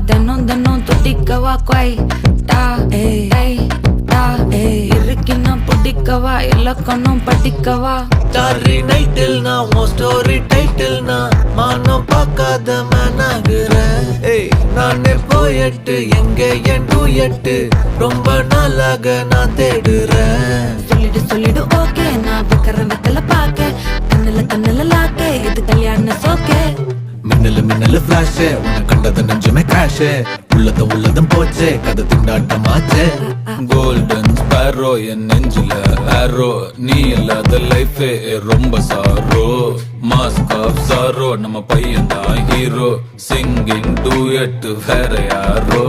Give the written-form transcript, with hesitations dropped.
தினம் தினம் துடிக்கவா குவை டா ஏய் டா இருக்கின்னா பிடிக்கவா இலக்கணம் படிக்கவா ஸ்டாரி நைட்டில் நான் உன் ஸ்டோரி டைட்டில் நான் மானம் பார்க்காத மேனாகிறேன். நானே போயட்டு எங்க என் டூயட்டு ரொம்ப நாளாக நான் தேடுறேன். சொல்லிடு ஓகே நான் வைக்கிறேன் வெத்தல பாக்க கண்ணுல லாக்க இது கல்யாண சோக்கே மின்னலு ஃபிளாஷ் உன்னை கண்டது நெஞ்சுமே கிராஷ் உள்ளதும் போச்சே கதை திண்டாட்டமாச்சே. கோல்டன் ஸ்பேரோ என் நெஞ்சில ஆரோ நீ இல்லாத லைஃபே ரொம்ப சாரோ மாஸ்க் ஆஃப் சாரோ நம்ம பையன் தான் ஹீரோ சிங்கிங் டூயட் வேற யாரோ